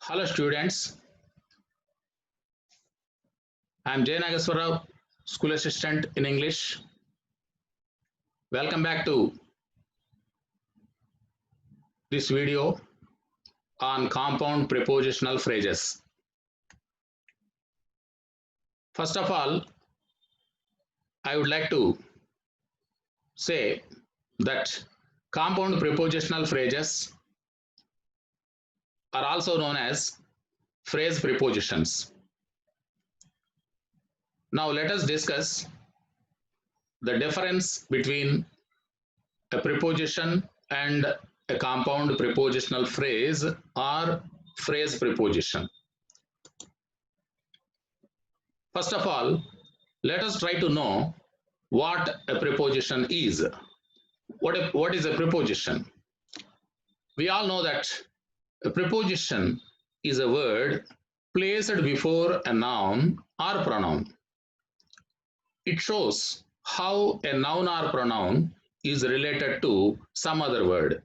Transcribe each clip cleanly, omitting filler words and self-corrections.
Hello students, I am J.N.R, School Assistant in English. Welcome back to this video on compound prepositional phrases. First of all, I would like to say that compound prepositional phrases are also known as phrase prepositions. Now let us discuss the difference between a preposition and a compound prepositional phrase or phrase preposition. First of all, let us try to know what a preposition is. What is a preposition? We all know that a preposition is a word placed before a noun or pronoun. It shows how a noun or pronoun is related to some other word.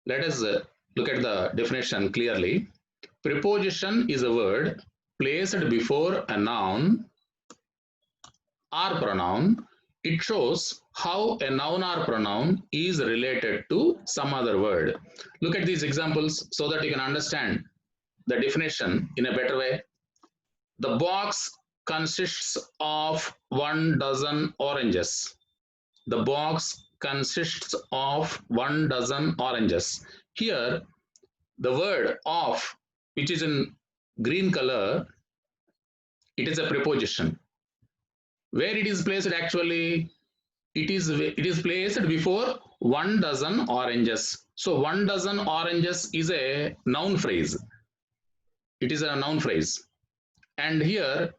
Let us look at the definition clearly. Preposition is a word placed before a noun or pronoun. It shows how a noun or pronoun is related to some other word. Look at these examples so that you can understand the definition in a better way. The box consists of 1 dozen oranges. The box consists of 1 dozen oranges. Here, the word of, which is in green color, it is a preposition. Where it is placed actually, it is placed before 1 dozen oranges. So 1 dozen oranges is a noun phrase. It is a noun phrase. And here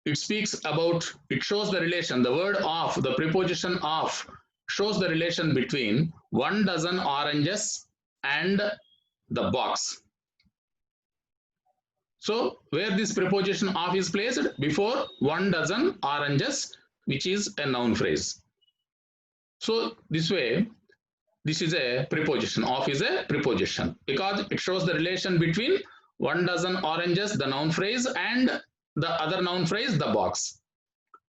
it speaks about, it shows the relation, the word of, the preposition of shows the relation between 1 dozen oranges and the box. So where this preposition of is placed before 1 dozen oranges, which is a noun phrase. So this way, this is a preposition, of is a preposition because it shows the relation between 1 dozen oranges, the noun phrase, and the other noun phrase, the box.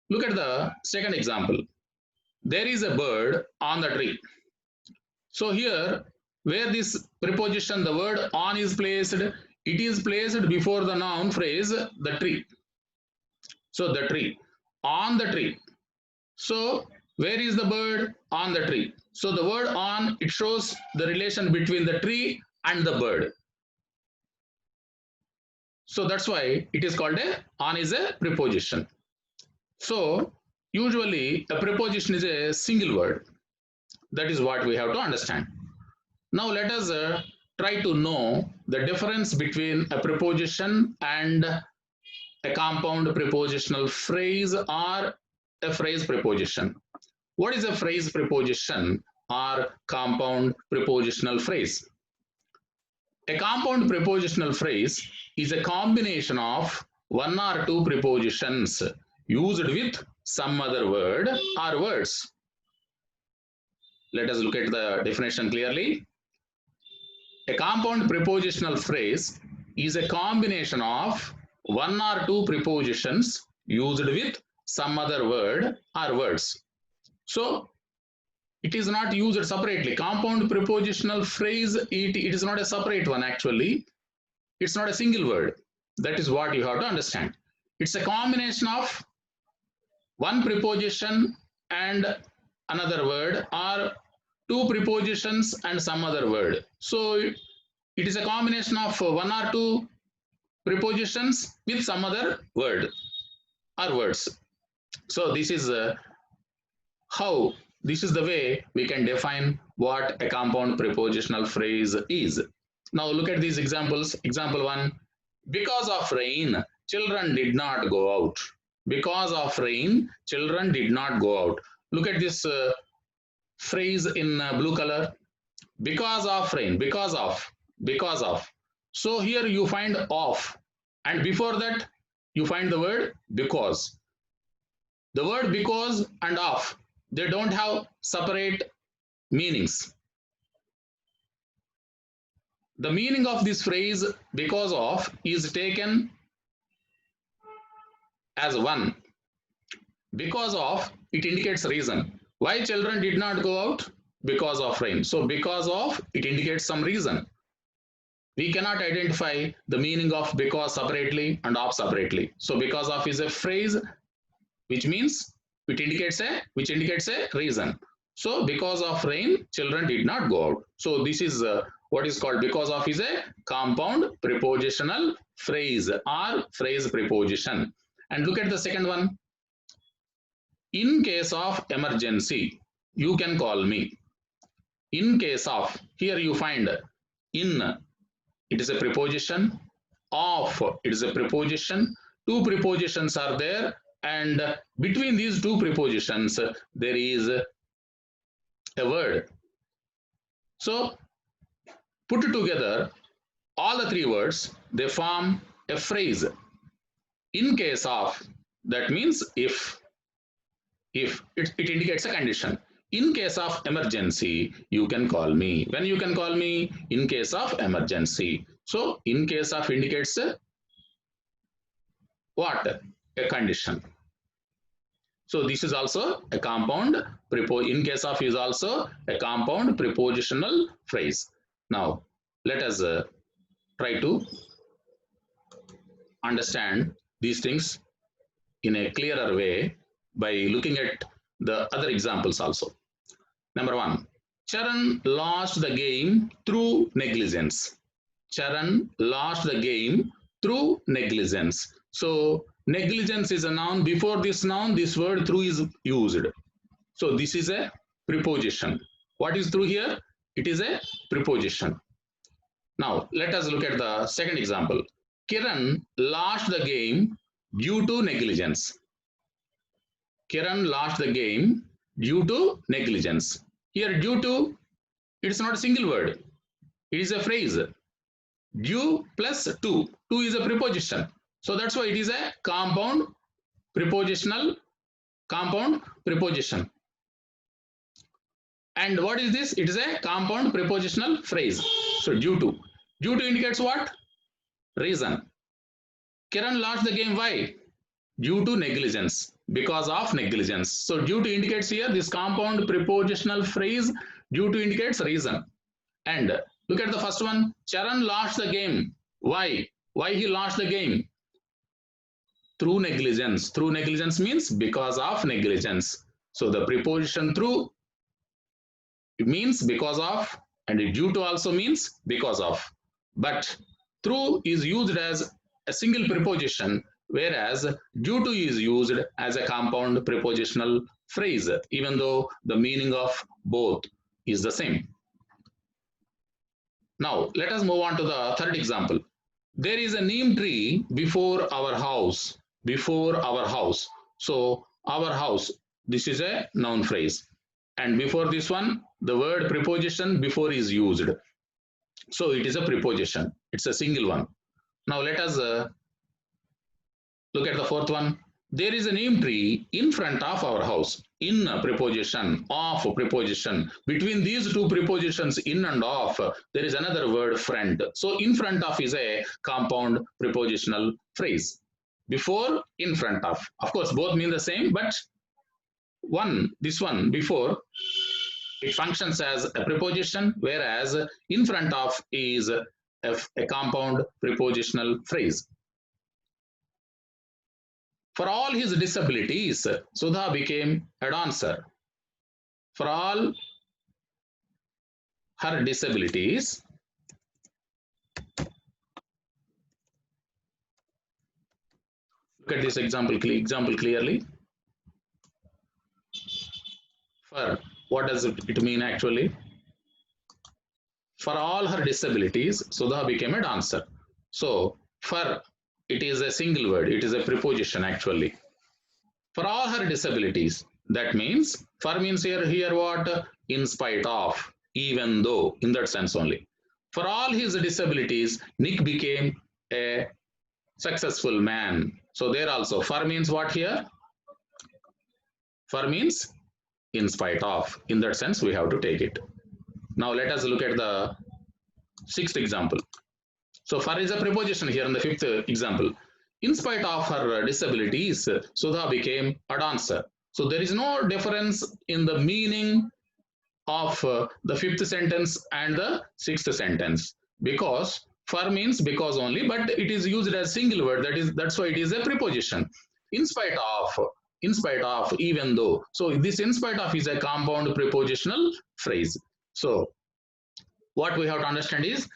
Look at the second example. There is a bird on the tree. So here, where this preposition, the word on is placed, it is placed before the noun phrase, the tree. So the tree, on the tree. So where is the bird? On the tree. So the word on, it shows the relation between the tree and the bird. So that's why it is called on is a preposition. So usually a preposition is a single word. That is what we have to understand. Now let us try to know the difference between a preposition and a compound prepositional phrase or a phrase preposition. What is a phrase preposition or compound prepositional phrase? A compound prepositional phrase is a combination of 1 or 2 prepositions used with some other word or words. Let us look at the definition clearly. A compound prepositional phrase is a combination of 1 or 2 prepositions used with some other word or words. So it is not used separately. Compound prepositional phrase, it is not a separate one actually. It's not a single word. That is what you have to understand. It's a combination of one preposition and another word, or 2 prepositions and some other word. So it is a combination of 1 or 2 prepositions with some other word or words. So this is this is the way we can define what a compound prepositional phrase is. Now look at these examples. Example 1, because of rain, children did not go out. Because of rain, children did not go out. Look at this phrase in blue color. Because of rain, because of. So here you find of, and before that you find the word because. The word because and of, they don't have separate meanings. The meaning of this phrase because of is taken as one. Because of, it indicates reason. Why children did not go out? Because of rain. So because of, it indicates some reason. We cannot identify the meaning of because separately and of separately. So because of is a phrase which means which indicates a reason. So because of rain, children did not go out. So this is what is called because of is a compound prepositional phrase or phrase preposition. And look at the second one. In case of emergency, you can call me. In case of, here you find in, it is a preposition, of, it is a preposition. Two prepositions are there, and between these two prepositions there is a word. So put together all the three words, they form a phrase. In case of, that means if it indicates a condition. In case of emergency, you can call me. When you can call me? In case of emergency. So in case of indicates what? A condition. So this is also a compound, in case of is also a compound prepositional phrase. Now let us try to understand these things in a clearer way by looking at the other examples also. Number one, Charan lost the game through negligence. Charan lost the game through negligence. So negligence is a noun. Before this noun, this word through is used. So this is a preposition. What is through here? It is a preposition. Now let us look at the second example. Kiran lost the game due to negligence. Kiran lost the game due to negligence. Here due to, it's not a single word. It is a phrase. Due plus to. To is a preposition. So that's why it is a compound preposition. And what is this? It is a compound prepositional phrase. So due to. Due to indicates what? Reason. Kiran lost the game. Why? Due to negligence. Because of negligence. So due to indicates here this compound prepositional phrase. Due to indicates reason. And look at the first one. Charan lost the game. Why? Why he lost the game? Through negligence. Through negligence means because of negligence. So the preposition through, it means because of, and due to also means because of. But through is used as a single preposition, whereas due to is used as a compound prepositional phrase, even though the meaning of both is the same. Now let us move on to the third example. There is a neem tree before our house. Before our house. So our house, this is a noun phrase. And before this one, the word preposition before is used. So it is a preposition. It's a single one. Now let us look at the fourth one. There is a neem tree in front of our house. In a preposition, of a preposition. Between these two prepositions, in and of, there is another word, front. So in front of is a compound prepositional phrase. Before, in front of. Of course, both mean the same, but this one, before, it functions as a preposition, whereas in front of is a compound prepositional phrase. For all his disabilities, Sudha became a dancer. For all her disabilities, look at this example clearly. For, what does it mean actually? For all her disabilities, Sudha became a dancer. So for, it is a single word, it is a preposition actually. For all her disabilities, that means, for means here what? In spite of, even though, in that sense only. For all his disabilities, Nick became a successful man. So there also, for means what here? For means in spite of. In that sense, we have to take it. Now let us look at the Sixth example. So for is a preposition here in the fifth example. In spite of her disabilities, Sudha became a dancer. So there is no difference in the meaning of the fifth sentence and the sixth sentence, because for means because only, but it is used as single word. That's why it is a preposition. In spite of, in spite of, even though. So this in spite of is a compound prepositional phrase. So what we have to understand is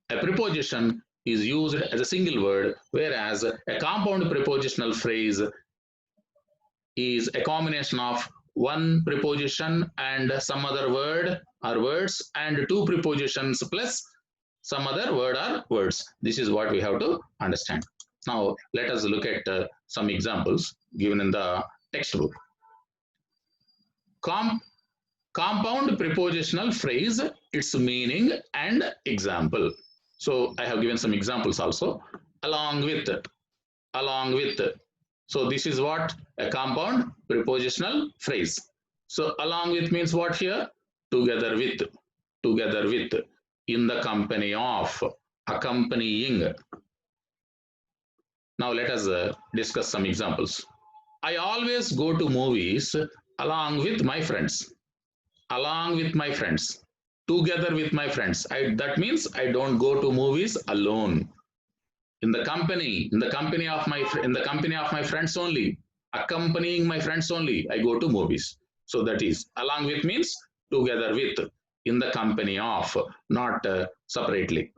a preposition is used as a single word, whereas a compound prepositional phrase is a combination of one preposition and some other word or words, and two prepositions plus some other word or words. This is what we have to understand. Now let us look at some examples given in the textbook. Compound prepositional phrase, its meaning and example. So I have given some examples also. Along with, along with. So this is what a compound prepositional phrase. So along with means what here? Together with, together with, in the company of, accompanying. Now let us discuss some examples. I always go to movies along with my friends. Along with my friends, together with my friends. That means I don't go to movies alone. In the company, in the company of my friends only, accompanying my friends only, I go to movies. So that is along with means together with, in the company of, not separately.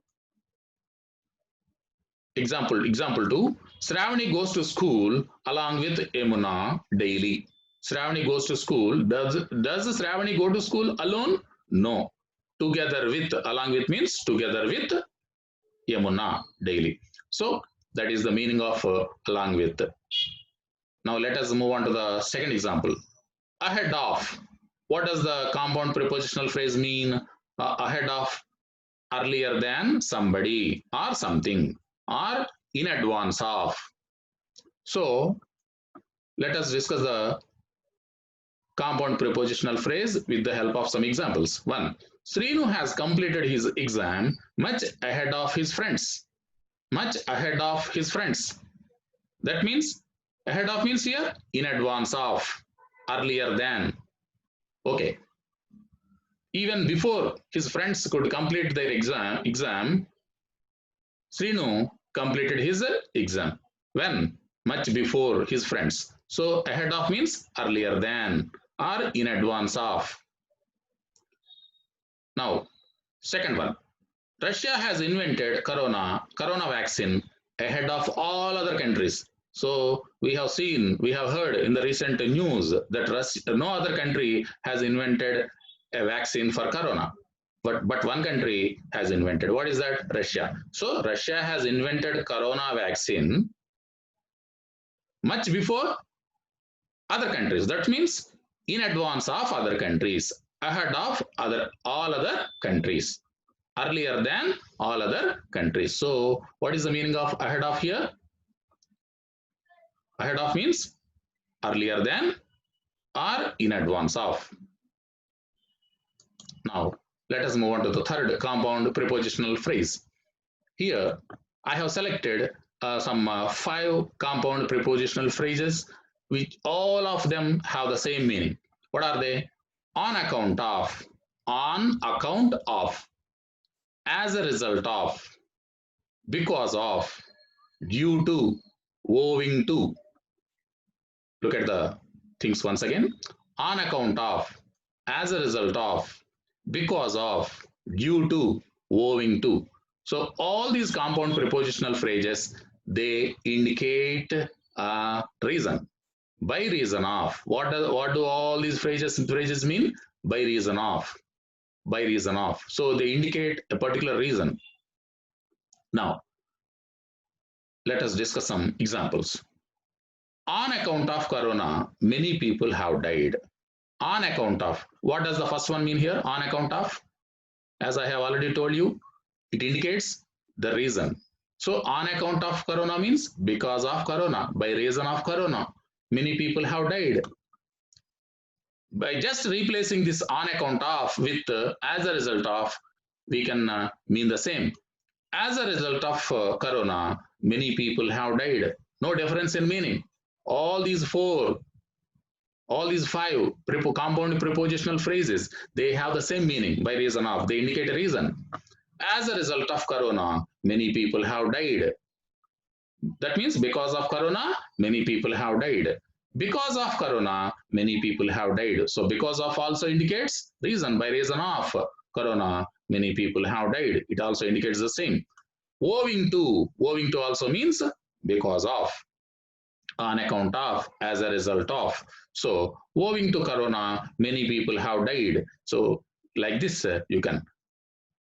Example 2. Shravani goes to school along with Yamuna daily. Shravani goes to school. Does Shravani go to school alone? No. Together with, along with means together with Yamuna daily. So that is the meaning of along with. Now let us move on to the second example. Ahead of. What does the compound prepositional phrase mean? Ahead of, earlier than somebody or something, or in advance of. So let us discuss the compound prepositional phrase with the help of some examples. 1. Srinu has completed his exam much ahead of his friends. Much ahead of his friends. That means ahead of means here in advance of, earlier than. Okay. Even before his friends could complete their exam, Srinu completed his exam. When? Much before his friends. So ahead of means earlier than or in advance of. Now, second one. Russia has invented corona vaccine ahead of all other countries. So we have seen, we have heard in the recent news that no other country has invented a vaccine for corona. But one country has invented. What is that? Russia. So Russia has invented corona vaccine much before other countries. That means in advance of other countries, ahead of all other countries, earlier than all other countries. So what is the meaning of ahead of here? Ahead of means earlier than or in advance of. Now let us move on to the third compound prepositional phrase. Here I have selected some 5 compound prepositional phrases which all of them have the same meaning. What are they? On account of, on account of, as a result of, because of, due to, owing to. Look at the things once again. On account of, as a result of, because of, due to, owing to. So all these compound prepositional phrases, they indicate a reason. By reason of. What do all these phrases mean? By reason of. By reason of. So they indicate a particular reason. Now, let us discuss some examples. On account of corona, many people have died. On account of. What does the first one mean here? On account of. As I have already told you, it indicates the reason. So on account of corona means because of corona, by reason of corona, many people have died. By just replacing this on account of with as a result of, we can mean the same. As a result of corona, many people have died. No difference in meaning. All these four, all these five compound prepositional phrases, they have the same meaning by reason of, they indicate a reason. As a result of corona, many people have died. That means because of corona, many people have died. Because of corona, many people have died. So because of also indicates reason, by reason of corona, many people have died. It also indicates the same. Owing to also means because of, on account of, as a result of. So owing to corona, many people have died. So like this, you can.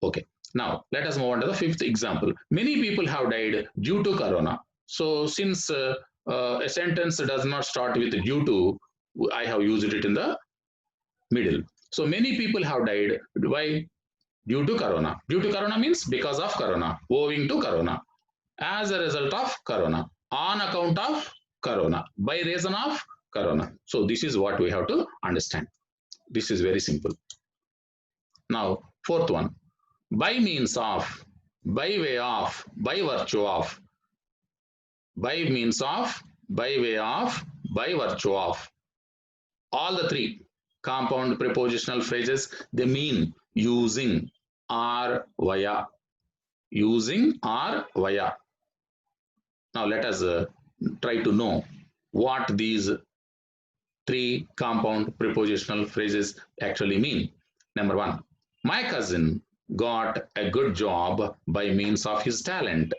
Okay. Now let us move on to the fifth example. Many people have died due to corona. So since a sentence does not start with due to, I have used it in the middle. So many people have died. Why? Due to corona. Due to corona means because of corona. Owing to corona. As a result of corona, on account of corona, by reason of corona. So this is what we have to understand. This is very simple. Now, fourth one, by means of, by way of, by virtue of, by means of, by way of, by virtue of. All the three compound prepositional phrases, they mean using or via. Using or via. Now let us try to know what these three compound prepositional phrases actually mean. Number one, my cousin got a good job by means of his talent.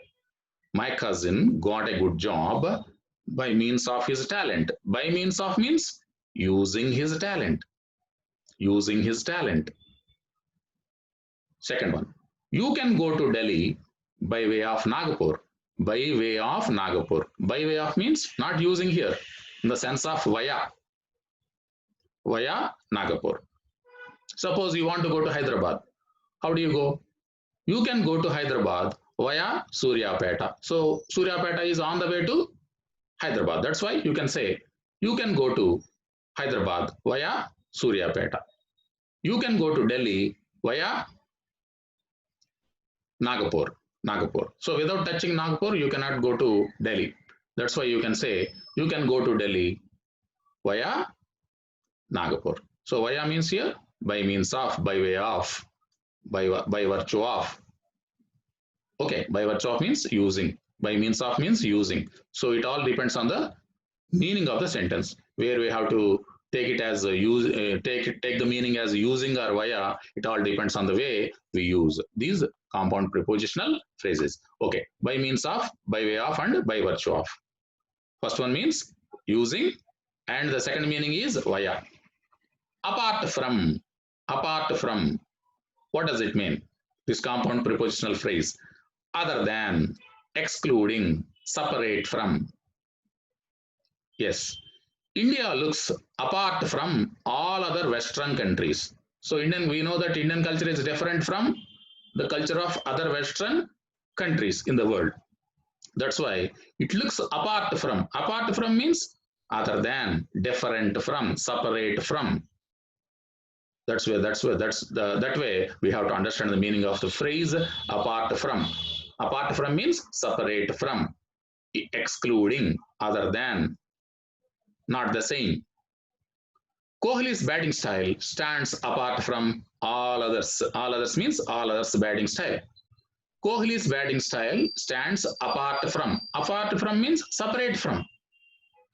My cousin got a good job by means of his talent. By means of means using his talent. Using his talent. Second one, you can go to Delhi by way of Nagpur. By way of Nagpur. By way of means not using here in the sense of via. Via Nagpur. Suppose you want to go to Hyderabad. How do you go? You can go to Hyderabad via Suryapeta. So Suryapeta is on the way to Hyderabad. That's why you can say you can go to Hyderabad via Suryapeta. You can go to Delhi via Nagpur. Nagpur. So without touching Nagpur, you cannot go to Delhi. That's why you can say you can go to Delhi via Nagpur. So via means here by means of, by way of, by virtue of. Okay, by virtue of means using. By means of means using. So it all depends on the meaning of the sentence, where we have to take it as a use, take the meaning as using or via. It all depends on the way we use these compound prepositional phrases. Okay, by means of, by way of, and by virtue of. First one means using, and the second meaning is via. Apart from, apart from, what does it mean? This compound prepositional phrase. Other than, excluding, separate from. Yes, India looks apart from all other Western countries. So we know that Indian culture is different from the culture of other Western countries in the world. That's why it looks apart from. Apart from means other than, different from, separate from. That way we have to understand the meaning of the phrase apart from. Apart from means separate from, excluding, other than, not the same. Kohli's batting style stands apart from all others. All others means all others batting style. Kohli's batting style stands apart from. Apart from means separate from.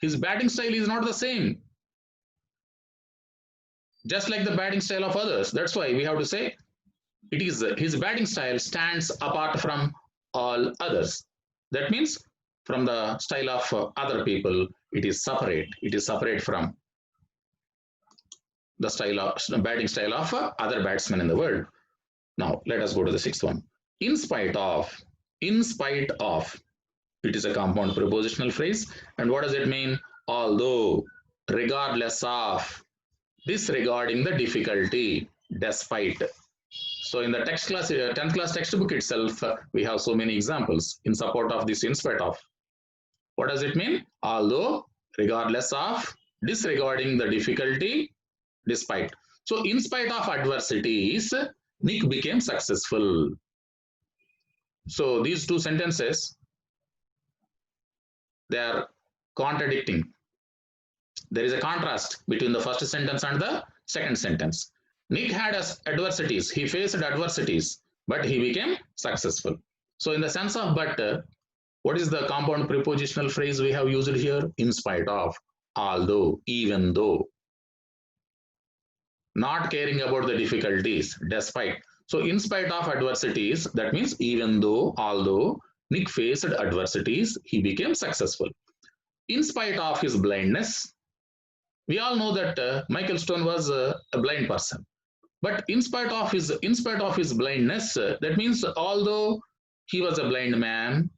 His batting style is not the same, just like the batting style of others. That's why we have to say it is his batting style stands apart from all others. That means from the style of other people, it is separate. It is separate from the style of batting style of other batsmen in the world. Now let us go to the sixth one. In spite of, in spite of. It is a compound prepositional phrase. And what does it mean? Although, regardless of, disregarding the difficulty, despite. So in the text class, 10th class textbook itself, we have so many examples in support of this in spite of. What does it mean? Although, regardless of, disregarding the difficulty, despite. So in spite of adversities, Nick became successful. So these two sentences, they are contradicting. There is a contrast between the first sentence and the second sentence. Nick had adversities, he faced adversities, but he became successful. So in the sense of but, what is the compound prepositional phrase we have used here? In spite of, although, even though. Not caring about the difficulties, despite. So in spite of adversities, that means even though, although Nick faced adversities, he became successful. In spite of his blindness, we all know that Michael Stone was a blind person. But in spite of his blindness, that means although he was a blind man,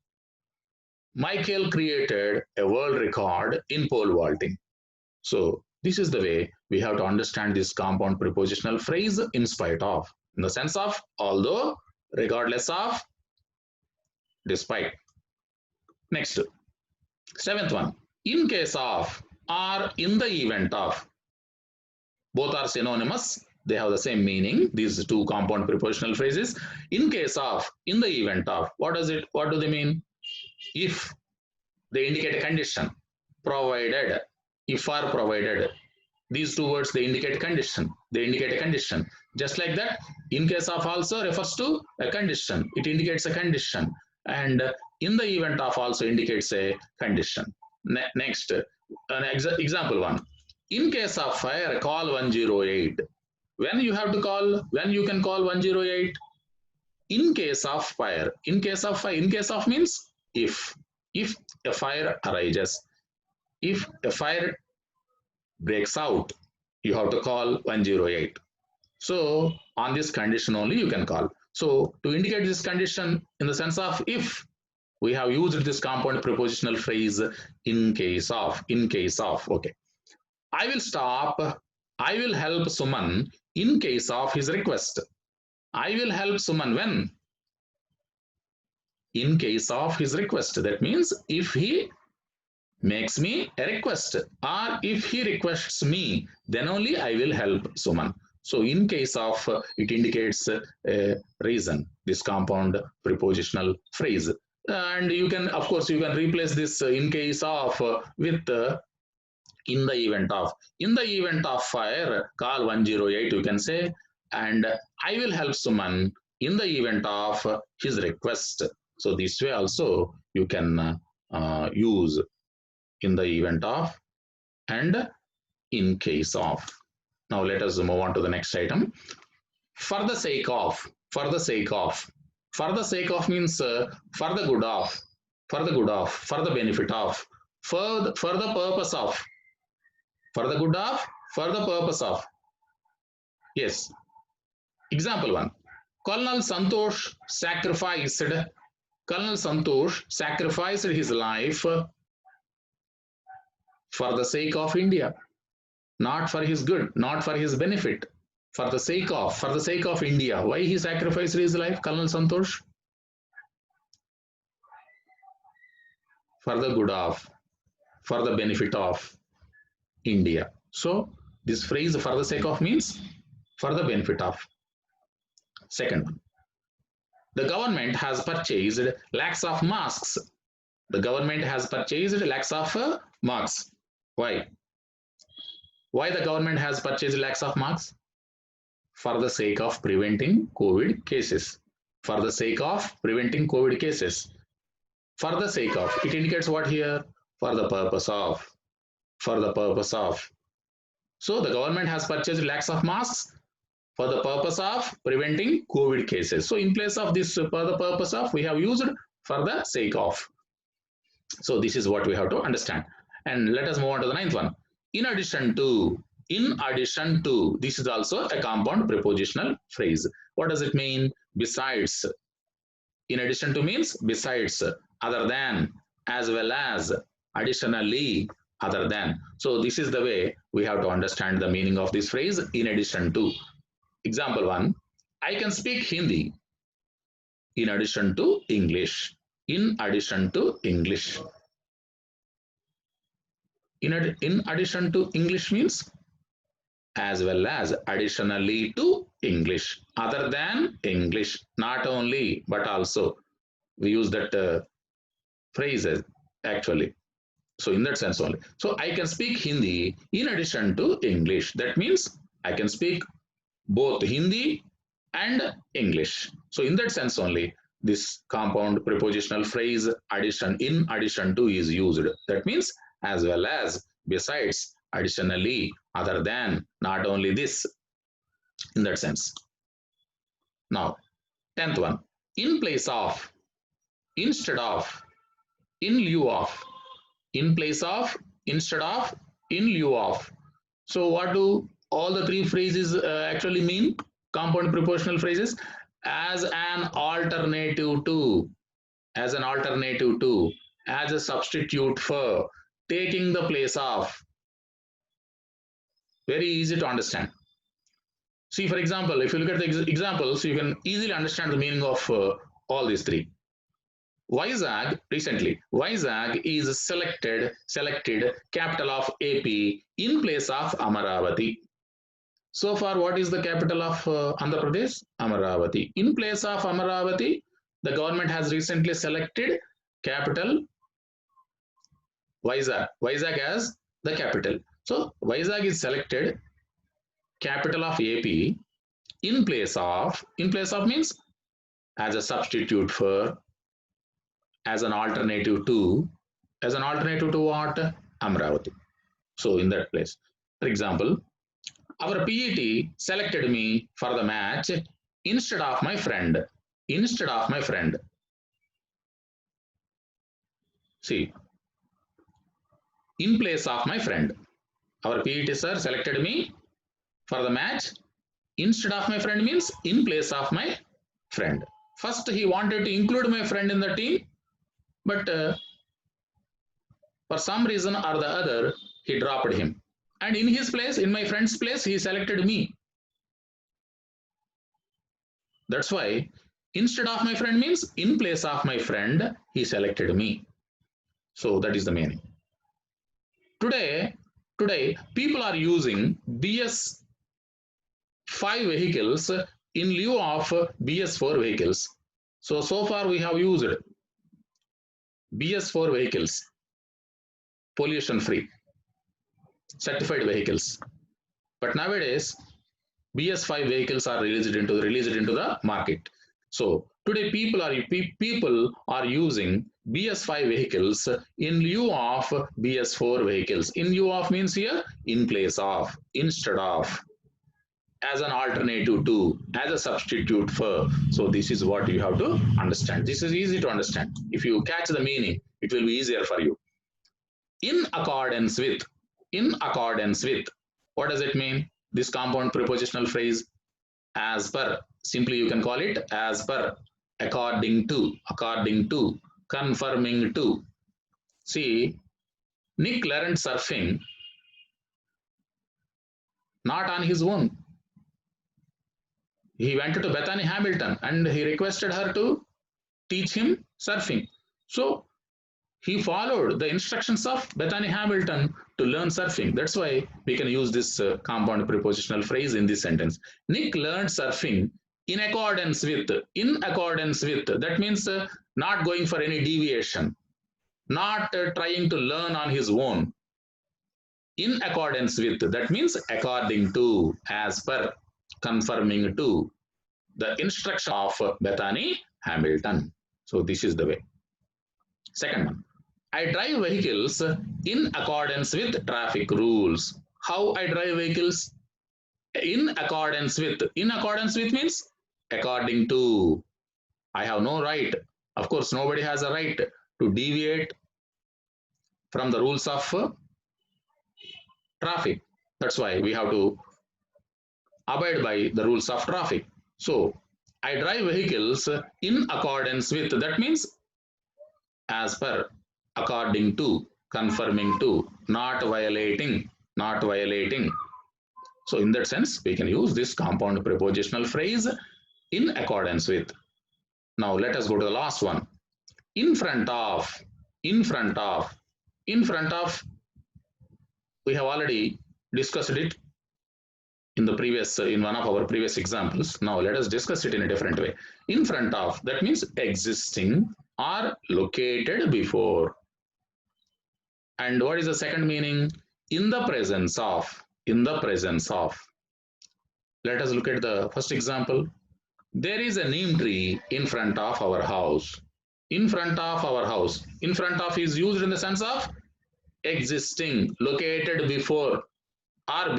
Michael created a world record in pole vaulting. So this is the way we have to understand this compound prepositional phrase in spite of, in the sense of although, regardless of, despite. Next, seventh one, in case of or in the event of. Both are synonymous. They have the same meaning. These two compound prepositional phrases. In case of, in the event of. What do they mean? If, they indicate a condition. Provided, if or provided. These two words, they indicate condition. They indicate a condition. Just like that, in case of also refers to a condition. It indicates a condition. And in the event of also indicates a condition. Next, example one. In case of fire, call 108. When you have to call, when you can call 108? In case of fire. In case of fire. In case of means if. If a fire arises, if a fire breaks out, you have to call 108. So on this condition only you can call. So to indicate this condition in the sense of if, we have used this compound prepositional phrase in case of, in case of. Okay. I will stop, I will help Suman in case of his request. I will help Suman when? In case of his request. That means if he makes me a request or if he requests me, then only I will help Suman. So in case of, it indicates a reason, this compound prepositional phrase. And you can, of course, you can replace this in case of with in the event of. In the event of fire, call 108, you can say, and I will help Suman in the event of his request. So this way also you can use in the event of and in case of. Now let us move on to the next item. For the sake of, for the sake of. For the sake of means for the good of, for the good of, for the benefit of, for the purpose of, for the good of, for the purpose of. Yes. Example 1. Colonel Santosh sacrificed his life for the sake of India, not for his good, not for his benefit, for the sake of India. Why he sacrificed his life, Colonel Santosh? For the good of, for the benefit of India. So this phrase for the sake of means for the benefit of. Second one. The government has purchased lakhs of masks. The government has purchased lakhs of masks. Why? Why the government has purchased lakhs of masks? For the sake of preventing COVID cases. For the sake of preventing COVID cases. For the sake of, it indicates what here? For the purpose of. For the purpose of. So the government has purchased lakhs of masks for the purpose of preventing COVID cases. So in place of this for the purpose of, we have used for the sake of. So this is what we have to understand. And let us move on to the ninth one. In addition to, this is also a compound prepositional phrase. What does it mean? Besides. In addition to means besides, other than, as well as, additionally, other than. So this is the way we have to understand the meaning of this phrase, in addition to. Example 1. I can speak Hindi in addition to English. In addition to English. In addition to English means as well as, additionally to English, other than English, not only but also. We use that phrases actually. So in that sense only. So I can speak Hindi in addition to English. That means I can speak both Hindi and English. So in that sense only, this compound prepositional phrase addition in addition to is used. That means as well as, besides, additionally, other than, not only this, in that sense. Now, 10th one, in place of, instead of, in lieu of, in place of, instead of, in lieu of. So what do all the three phrases actually mean? Compound prepositional phrases. As an alternative to, as an alternative to, as a substitute for, taking the place of. Very easy to understand. See, for example, if you look at the examples, you can easily understand the meaning of all these three. Vizag, recently, Vizag is selected capital of AP in place of Amaravati. So far, what is the capital of Andhra Pradesh? Amaravati. In place of Amaravati, the government has recently selected capital Vizag. Vizag as the capital. So Vizag is selected capital of AP in place of means as a substitute for, as an alternative to what? Amravati. So in that place, for example, our PET selected me for the match instead of my friend. Instead of my friend. See, in place of my friend. Our PET sir selected me for the match instead of my friend means in place of my friend. First, he wanted to include my friend in the team, but for some reason or the other, he dropped him. And in his place, in my friend's place, he selected me. That's why instead of my friend means in place of my friend, he selected me. So that is the meaning. Today, people are using BS5 vehicles in lieu of BS4 vehicles. So far we have used BS4 vehicles, pollution free, certified vehicles. But nowadays, BS5 vehicles are released into the market. So today people are using BS5 vehicles in lieu of BS4 vehicles. In lieu of means here in place of, instead of, as an alternative to, as a substitute for. So this is what you have to understand. This is easy to understand. If you catch the meaning, it will be easier for you. In accordance with, what does it mean? This compound prepositional phrase, as per, simply you can call it as per, according to, confirming to. See, Nick learned surfing not on his own. He went to Bethany Hamilton and he requested her to teach him surfing. So he followed the instructions of Bethany Hamilton to learn surfing. That's why we can use this compound prepositional phrase in this sentence. Nick learned surfing in accordance with. That means not going for any deviation, not trying to learn on his own. In accordance with, that means according to, as per, confirming to the instruction of Bethany Hamilton. So this is the way. Second one, I drive vehicles in accordance with traffic rules. How I drive vehicles? In accordance with. In accordance with means according to. I have no right. Of course, nobody has a right to deviate from the rules of traffic. That's why we have to abide by the rules of traffic. So, I drive vehicles in accordance with. That means as per, according to, confirming to, not violating. So in that sense, we can use this compound prepositional phrase in accordance with. Now let us go to the last one. In front of, we have already discussed it in the previous in one of our previous examples. Now let us discuss it in a different way. In front of, that means existing or located before. And what is the second meaning? In the presence of. In the presence of. Let us look at the first example. There is a neem tree in front of our house. In front of our house. In front of is used in the sense of existing, located before, or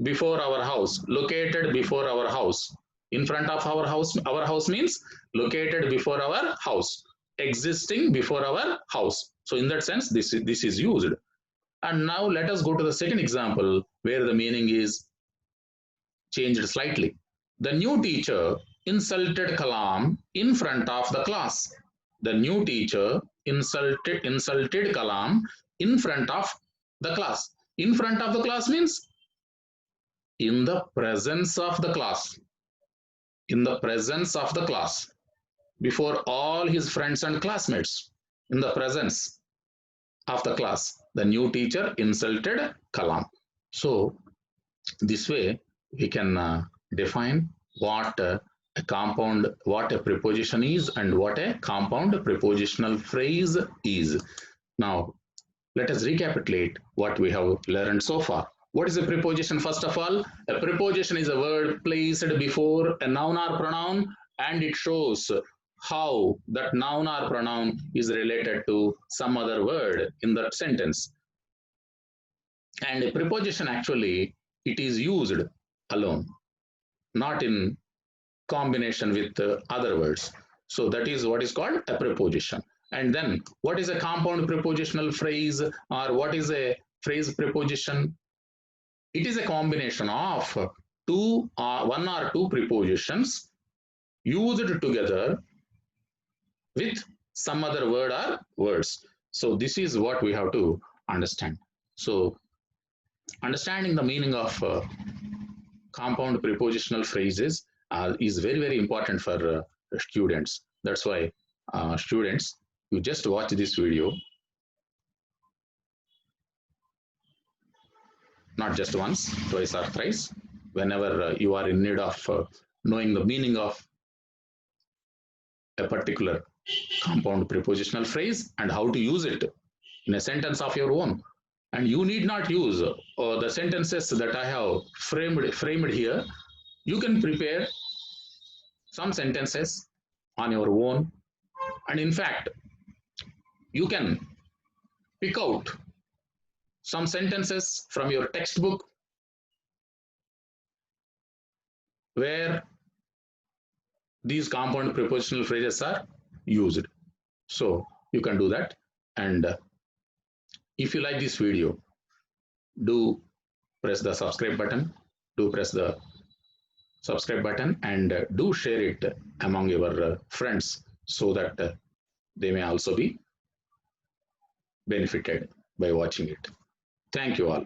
before our house, located before our house. In front of our house means located before our house, existing before our house. So in that sense, this is used. And now let us go to the second example where the meaning is changed slightly. The new teacher insulted Kalam in front of the class. The new teacher insulted Kalam in front of the class. In front of the class means in the presence of the class. In the presence of the class. Before all his friends and classmates. In the presence of the class. The new teacher insulted Kalam. So this way we can define what a compound, what a preposition is and what a compound prepositional phrase is. Now let us recapitulate what we have learned so far. What is a preposition? First of all, a preposition is a word placed before a noun or pronoun, and it shows how that noun or pronoun is related to some other word in that sentence. And a preposition, actually, it is used alone, not in combination with other words. So that is what is called a preposition. And then what is a compound prepositional phrase, or what is a phrase preposition? It is a combination of one or two prepositions used together with some other word or words. So this is what we have to understand. So understanding the meaning of compound prepositional phrases is very, very important for students. That's why students, you just watch this video, not just once, twice or thrice, whenever you are in need of knowing the meaning of a particular compound prepositional phrase and how to use it in a sentence of your own. And you need not use the sentences that I have framed here. You can prepare some sentences on your own, and in fact, you can pick out some sentences from your textbook where these compound prepositional phrases are used. So you can do that. And if you like this video, do press the subscribe button. Do press the subscribe button and do share it among your friends so that they may also be benefited by watching it. Thank you all.